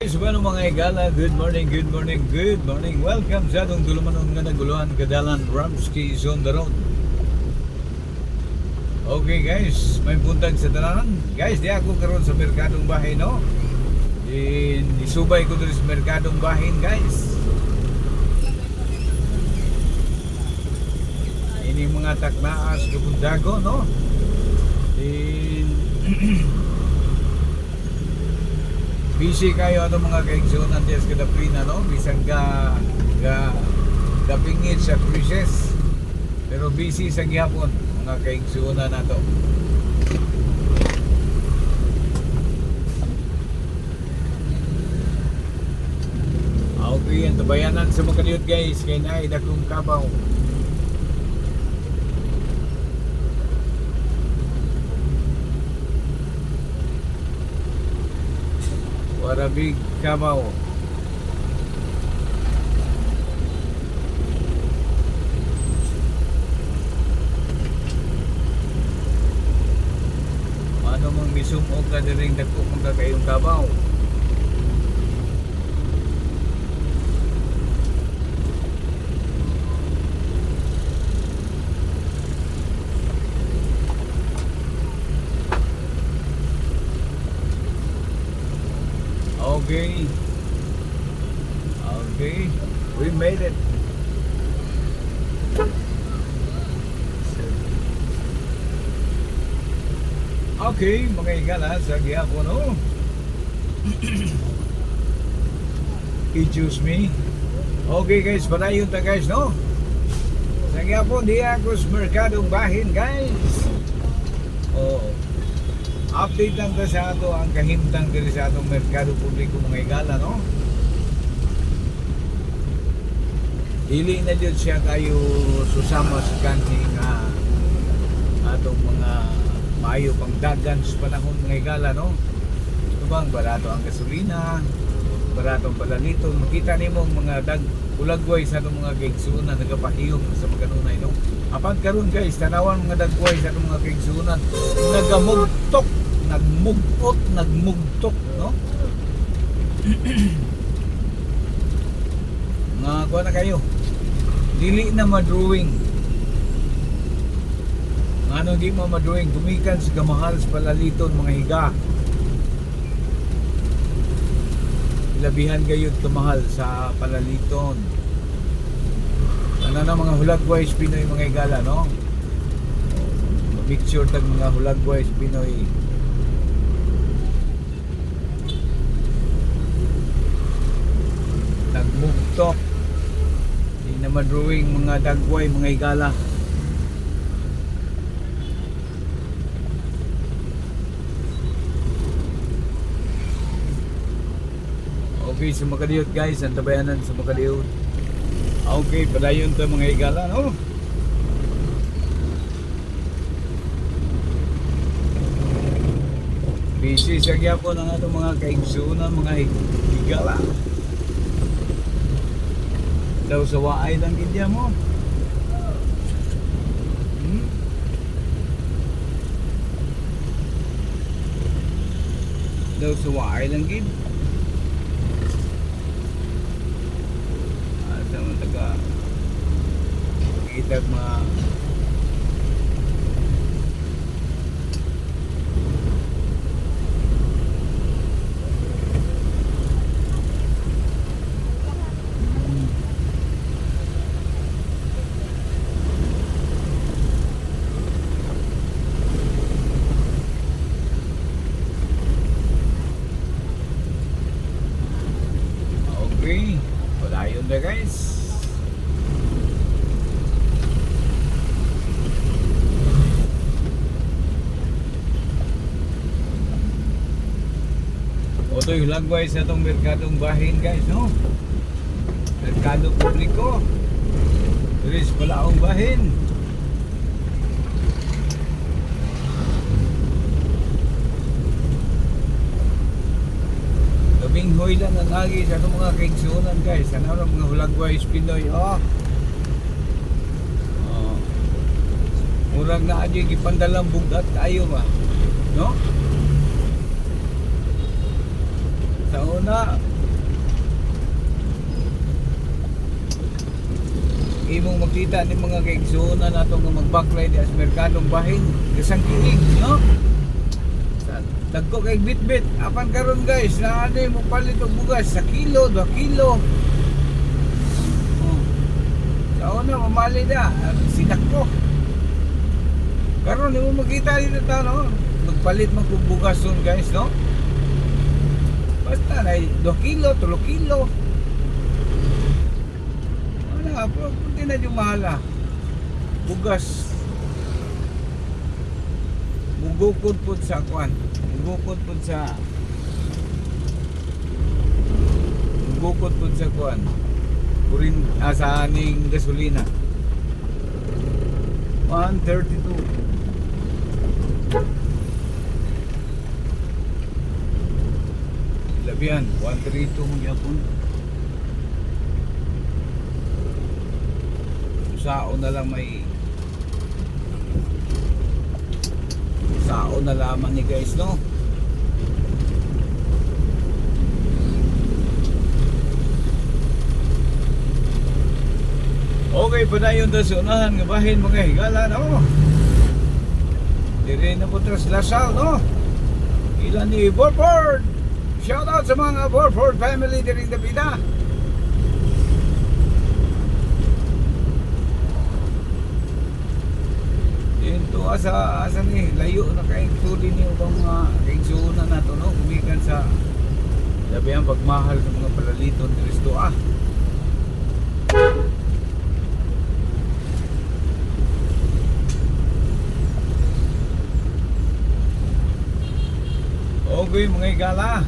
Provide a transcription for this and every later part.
Subano mga igala, good morning, good morning, good morning. Welcome sa atong tulumanon nga naguluhan kadalan Ramsky Zone the road. Okay guys, may buntag sa tanan. Guys, di ako karon sa merkadong bahay, no? Isubay ko dito sa merkadong bahin, guys. Ini mga taknaas kabundago, no? Busy kayo ano mga kaigsunan des kadaplina, no? Bisan pingit sa cruises. Pero busy sa gihapon mga kaigsunan nato. Okay, ang tabayanan sa mga kaliyot guys, kay naay dakong kabaw. Warabig kabaw. Ano mong misumog ka diring dako mga kayong kabaw. Okay. Okay. We made it. Okay, mga igala sa gihapon, no? Excuse me. Okay guys, padayon ta guys, no? Sa gihapon, di ako sa merkadong bahin, guys. Oh. Update lang ta sa ato ang kahimtang diri sa atong merkado publiko mga igala, no? Dili na jud siya kayo susama sa kanhi nga atong mga maayo pang dagan sa panahon mga igala, no? Ito bang barato ang gasolina, barato ang palalito, makita nimo mga ulagway sa atong mga kaigsunan nagapahiyom sa mga kanunay, no? Apan karon guys, tanawan mga dagway sa atong mga kaigsunan nagmugtok, no? Nga kuha na kayo, dili na madrawing. Ano di mo madrawing, gumikan sa gamahal sa palaliton mga higa. Ilabihan gayud kamahal sa palaliton. Ano na mga hulagways Pinoy mga higala, no? Picture tag mga hulagways Pinoy. Nagmugtok. Di na madrawing mga dagway mga higala. Okay, sa Makadiyot guys, ang tabayanan sa Makadiyot. Okay, padayon to mga igala, no? Busy sa gyapon ang atong mga kaigsunan, mga igala. Daw sa waay lang gidya mo. Daw sa waay lang gid. Kita mga okay, wala yun na guys. Ito yung lagway sa itong merkadong bahin guys, no? Merkado publiko. Turis pala ang bahin. Labing hoy lang ang agi sa itong mga kaigsunan guys. Ano lang mga hulagway Pinoy, oh. Murag na agi ipandalang bugat tayo ba, no? Sa una imong makita ni mga kaigsunan nato nga mag-backlight as merkadong bahin kasang kiig, no? Dagko kay bitbit apan karon guys na ano mo palit og bugas sa kilo 2 kilo. Sa una mamali na sinakto. Karon mo makita dito ta no magpalit man kog bugas son guys no. Basta na 2 kilo 3 kilo. Wala po kunti na yung mahala. Bugas mugukod po sa kwan. Gukod po sa kuan kurin sa aning gasolina 132 labihan 132 mo yapon sao na lang may sao na lamang ni guys no. Okay pa na yun sa unahan nga bahin mga higala no. Dire na po tras Lasal no. Ilan ni Borford. Shout out sa mga Borford family dire sa Pida. Dito asa ni layo na kay tuli ni ubang mga kaigsunan nato no. Kumikan sa labi ang pagmahal sa mga palaliton Kristo Okay mga higala.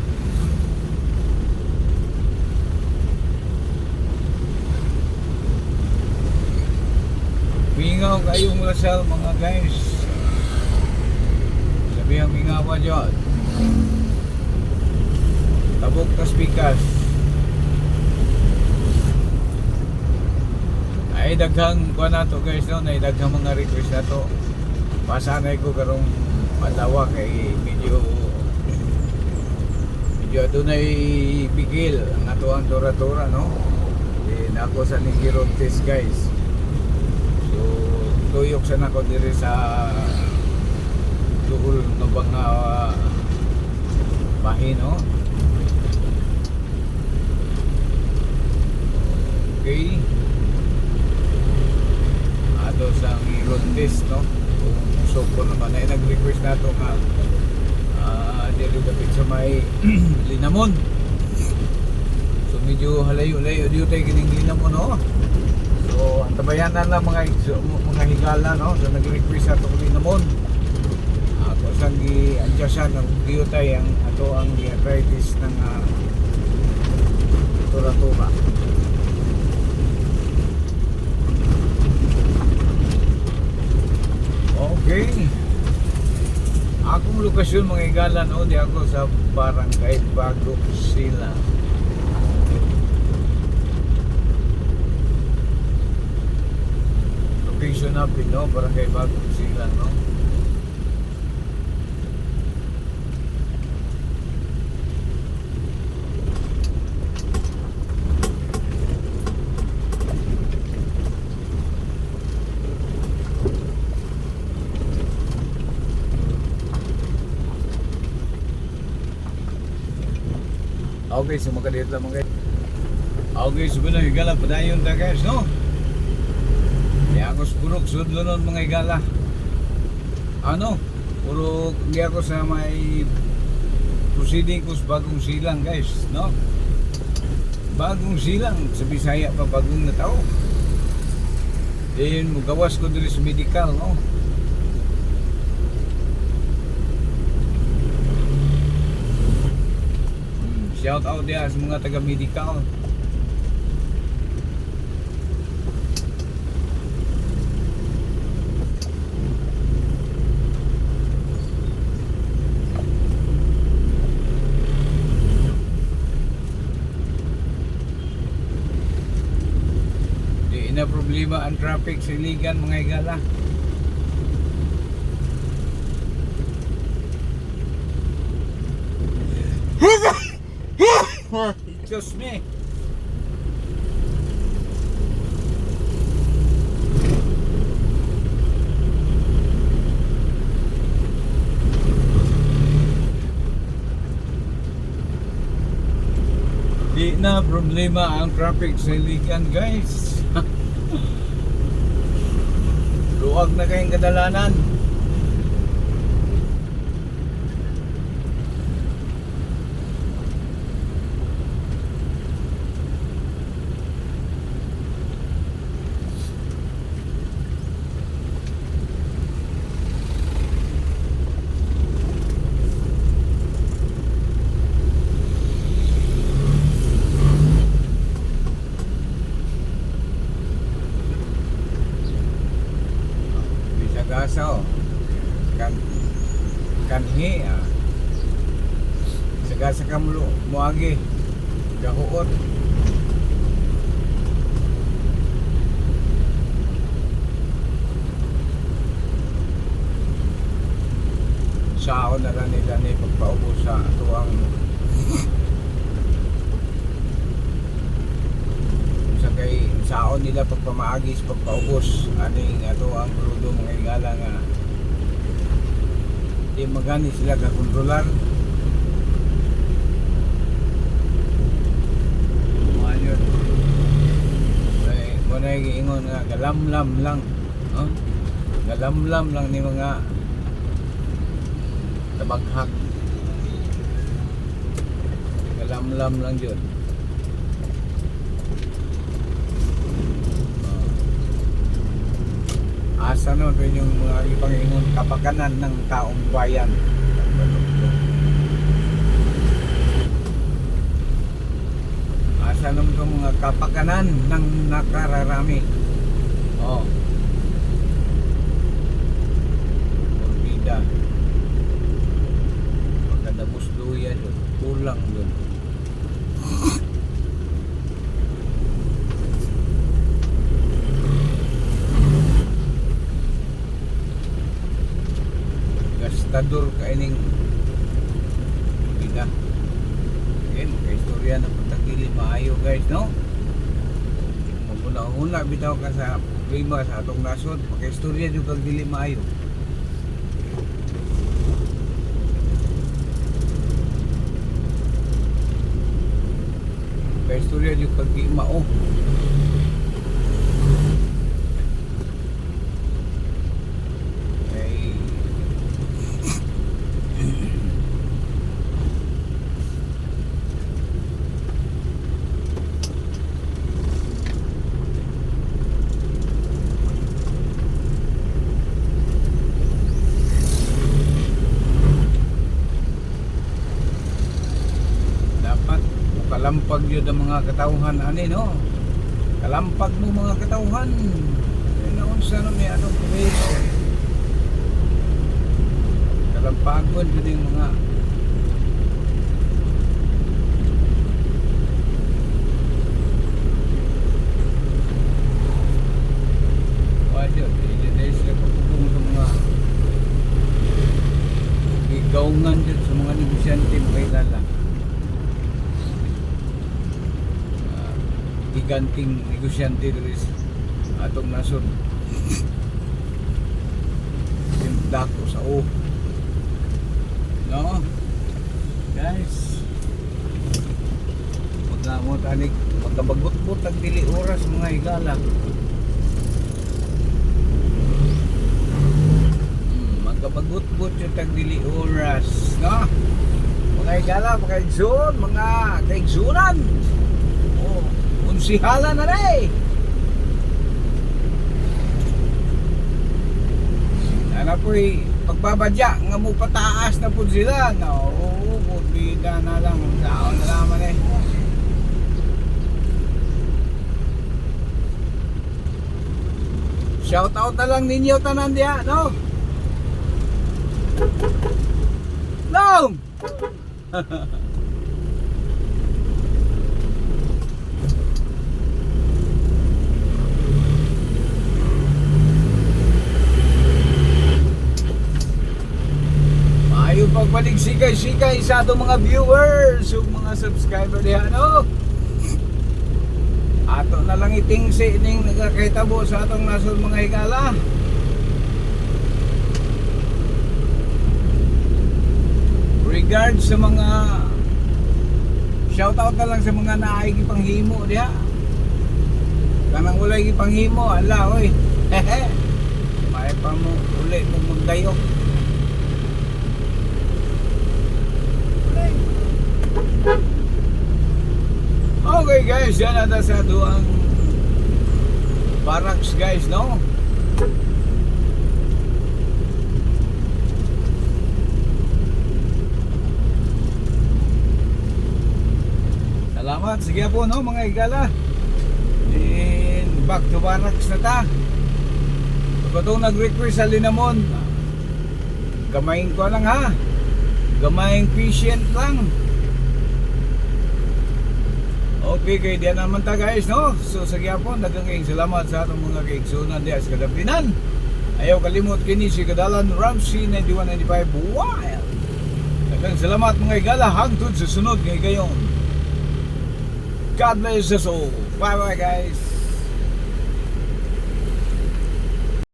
Mingaw kayong Lasal mga guys. Sabi ang mingawa dyan. Tabok tas pikas. Ay daghang kuha na to guys no. Ay daghang mga request na to. Pasanay ko karong patawa kay medyo adunay bigil ang ato ang tura-tura no. Then ako sa Ningirong test guys. So tuyok sa nako diri sa duol no bang bahin no. Okay. Ato sa Ningirong test no. So ko naman ay nag-request nato nga dito dapat sa may Linamon. So medyo halayo-layo dito tayo kining Linamon no. So antabayanan lang mga higala no. So nag-request ato ko Linamon. Ako sang gi-adjustan ng dito tayo ang ato ang arthritis ng tura-tura. Okay. Akong lokasyon mga higala no, di ako sa Barangay Bago Sila. Location natin no, Barangay Bago Sila no. Okay, so makadit lang mga guys. Okay, so mga higala padayon ta guys, no? Kaya ako purok sudlo nun mga higala. Ano? Puro di ako sa may proceeding ko sa Bagong Silang guys, no? Bagong Silang, sa Bisaya pa bagong na tao. Then, magawas ko dito sa medical, no? Shout out dia sa mga taga-medical. Di na problema ang traffic sa Iligan mga higala. Excuse me. Di na problema ang traffic sa Iligan, guys. Luwag na kayong kadalanan. Gaso kanhi sagasa ka muagi gahuot sao na lang nila ni pagpaubos sa tuwang kay saon nila pagpamaagis pagpaubos aning ato ang brudo mga igala nga di magani sila kakontrolar ayun ay muna giingon nga galamlam lang galamlam lang ni mga tabaghak galamlam lang yun. Asa no rin yung mga ipangingon kapakanan ng taong bayan. Asa no itong mga kapakanan ng nakararami. Morbida. Pagkadabos luya doon. Kulang doon. Gastador kaining bida. Okay, magka-istorya na patagili maayo guys, no? Maguna-una bitaw ka sa problema sa atong nasod, magka-istorya yung kagili maayo. Magka-istorya yung kagili mao. Kalampag yun ang mga katauhan ani no, kalampag mo mga katauhan naunsa no may anong kumito kalampagon yun yung mga wadyo dahil sila pagpupong sa mga gigaungan dyan sa mga negosyante magkailala giganting negosyante dito atong nasod dako sa no guys magkamot anik magkabagot-bot ang dili oras mga higala magkabagot-bot yung tagdili oras no mga higala mga kaigsoon mga kaigsunan unsihala na rin na po'y pagbabadya nga mo pataas na po sila no, bida na lang taon na naman shout out na lang ninyo tanan diya no pagbalik sikay-sikay sa atong mga viewers ug mga subscriber diha no ato na lang itingsi ning nagakahitabo sa atong nasod mga higala regards sa mga shout out na lang sa mga naay gipanghimo diha. Kanang wala gipanghimo, ala oy. Hehe. May pa mo uli mo magdayo. Okay guys, yan ata sa duang barracks guys, no? Salamat, sige po no mga igala. And back to barracks na ta. Pag itong nag-request sa Linamon, gamayin ko lang ha. Gamayin patient lang. Okay, kay diyan naman ta guys, no? So sa gyapon, daghang salamat sa atong mga kaigsunan diha sa Kadapinan. Ayaw kalimot kini si Kadalan Ramsey 9195 Wild. Daghang salamat mga igala, hangtod sa sunod nga gayon. God bless us all. Bye bye guys.